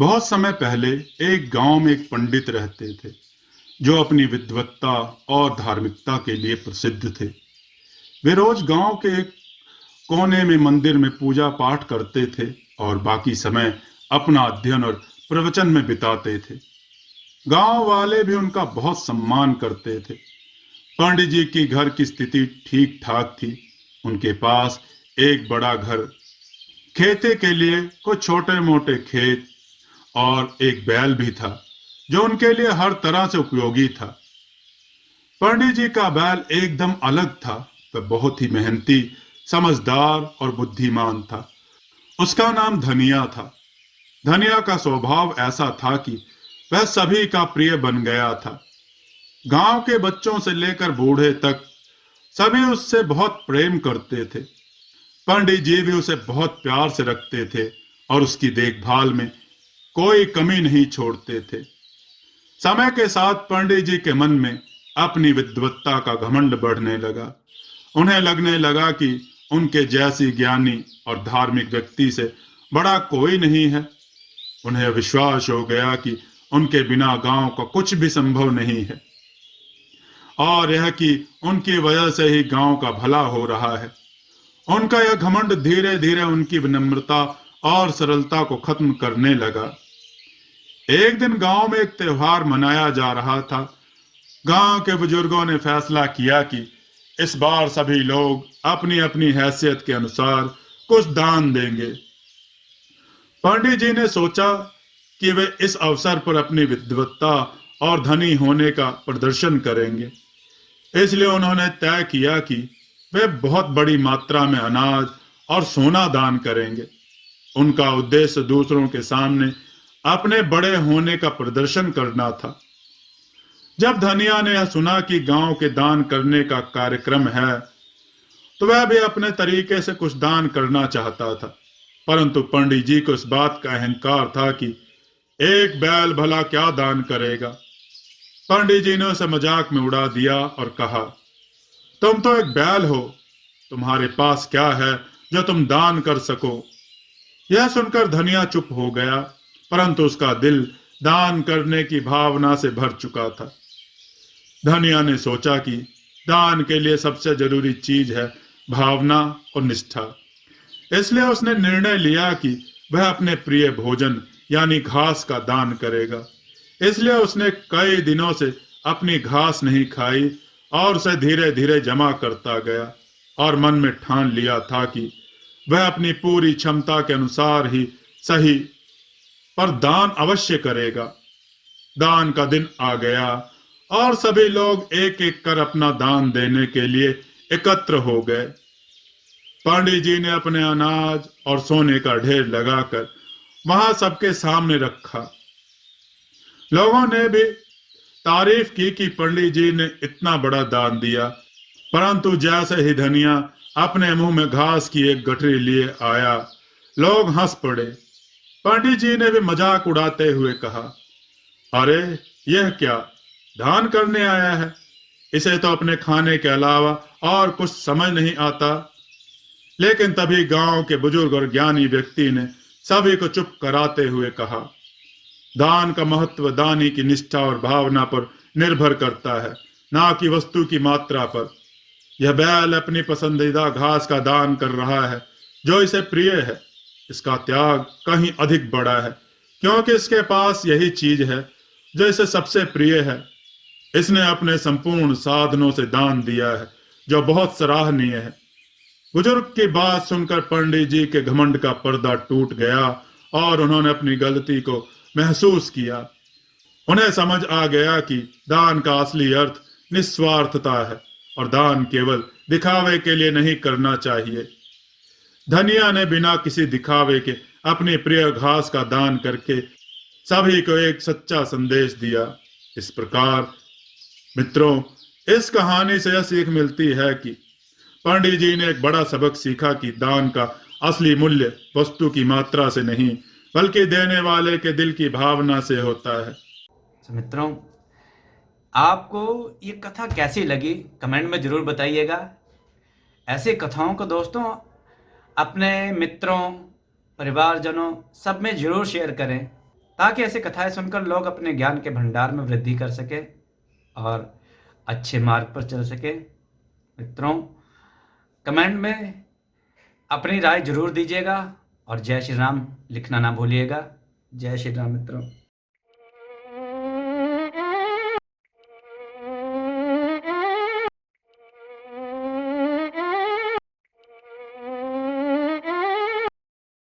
बहुत समय पहले एक गांव में एक पंडित रहते थे जो अपनी विद्वत्ता और धार्मिकता के लिए प्रसिद्ध थे। वे रोज गांव के एक कोने में मंदिर में पूजा पाठ करते थे और बाकी समय अपना अध्ययन और प्रवचन में बिताते थे। गांव वाले भी उनका बहुत सम्मान करते थे। पंडित जी की घर की स्थिति ठीक ठाक थी। उनके पास एक बड़ा घर, खेती के लिए कुछ छोटे मोटे खेत और एक बैल भी था जो उनके लिए हर तरह से उपयोगी था। पंडित जी का बैल एकदम अलग था। वह बहुत ही मेहनती, समझदार और बुद्धिमान था। उसका नाम धनिया था। धनिया का स्वभाव ऐसा था कि वह सभी का प्रिय बन गया था। गांव के बच्चों से लेकर बूढ़े तक सभी उससे बहुत प्रेम करते थे। पंडित जी भी उसे बहुत प्यार से रखते थे और उसकी देखभाल में कोई कमी नहीं छोड़ते थे। समय के साथ पंडित जी के मन में अपनी विद्वत्ता का घमंड बढ़ने लगा। उन्हें लगने लगा कि उनके जैसी ज्ञानी और धार्मिक व्यक्ति से बड़ा कोई नहीं है। उन्हें विश्वास हो गया कि उनके बिना गांव का कुछ भी संभव नहीं है और यह कि उनकी वजह से ही गांव का भला हो रहा है। उनका यह घमंड धीरे धीरे उनकी विनम्रता और सरलता को खत्म करने लगा। एक दिन गांव में एक त्योहार मनाया जा रहा था। गांव के बुजुर्गों ने फैसला किया कि इस बार सभी लोग अपनी अपनी हैसियत के अनुसार कुछ दान देंगे। पंडित जी ने सोचा कि वे इस अवसर पर अपनी विद्वत्ता और धनी होने का प्रदर्शन करेंगे। इसलिए उन्होंने तय किया कि वे बहुत बड़ी मात्रा में अनाज और सोना दान करेंगे। उनका उद्देश्य दूसरों के सामने अपने बड़े होने का प्रदर्शन करना था। जब धनिया ने यह सुना कि गांव के दान करने का कार्यक्रम है, तो वह भी अपने तरीके से कुछ दान करना चाहता था। परंतु पंडित जी को इस बात का अहंकार था कि एक बैल भला क्या दान करेगा। पंडित जी ने उसे मजाक में उड़ा दिया और कहा, तुम तो एक बैल हो, तुम्हारे पास क्या है जो तुम दान कर सको। यह सुनकर धनिया चुप हो गया, परंतु उसका दिल दान करने की भावना से भर चुका था। धनिया ने सोचा कि दान के लिए सबसे जरूरी चीज है भावना और निष्ठा। इसलिए उसने निर्णय लिया कि वह अपने प्रिय भोजन यानी घास का दान करेगा। इसलिए उसने कई दिनों से अपनी घास नहीं खाई और उसे धीरे धीरे जमा करता गया और मन में ठान लिया था कि वह अपनी पूरी क्षमता के अनुसार ही सही, पर दान अवश्य करेगा। दान का दिन आ गया और सभी लोग एक एक कर अपना दान देने के लिए एकत्र हो गए। पंडित जी ने अपने अनाज और सोने का ढेर लगाकर वहां सबके सामने रखा। लोगों ने भी तारीफ की कि पंडित जी ने इतना बड़ा दान दिया। परंतु जैसे ही धनिया अपने मुंह में घास की एक गठरी लिए आया, लोग हंस पड़े। पंडित जी ने भी मजाक उड़ाते हुए कहा, अरे यह क्या दान करने आया है, इसे तो अपने खाने के अलावा और कुछ समझ नहीं आता। लेकिन तभी गांव के बुजुर्ग और ज्ञानी व्यक्ति ने सभी को चुप कराते हुए कहा, दान का महत्व दानी की निष्ठा और भावना पर निर्भर करता है, ना कि वस्तु की मात्रा पर। यह बैल अपनी पसंदीदा घास का दान कर रहा है जो इसे प्रिय है। इसका त्याग कहीं अधिक बड़ा है, क्योंकि इसके पास यही चीज है जो इसे सबसे प्रिय है। इसने अपने संपूर्ण साधनों से दान दिया है, जो बहुत सराहनीय है। बुजुर्ग की बात सुनकर पंडित जी के घमंड का पर्दा टूट गया और उन्होंने अपनी गलती को महसूस किया। उन्हें समझ आ गया कि दान का असली अर्थ निस्वार्थता है और दान केवल दिखावे के लिए नहीं करना चाहिए। धनिया ने बिना किसी दिखावे के अपनी प्रिय घास का दान करके सभी को एक सच्चा संदेश दिया। इस प्रकार मित्रों, इस कहानी से यह सीख मिलती है कि पंडित जी ने एक बड़ा सबक सीखा कि दान का असली मूल्य वस्तु की मात्रा से नहीं, बल्कि देने वाले के दिल की भावना से होता है। तो मित्रों, आपको ये कथा कैसी लगी कमेंट में ज़रूर बताइएगा। ऐसी कथाओं को दोस्तों अपने मित्रों, परिवारजनों सब में ज़रूर शेयर करें, ताकि ऐसे कथाएं सुनकर लोग अपने ज्ञान के भंडार में वृद्धि कर सके और अच्छे मार्ग पर चल सके। मित्रों, कमेंट में अपनी राय जरूर दीजिएगा और जय श्री राम लिखना ना भूलिएगा। जय श्री राम मित्रों।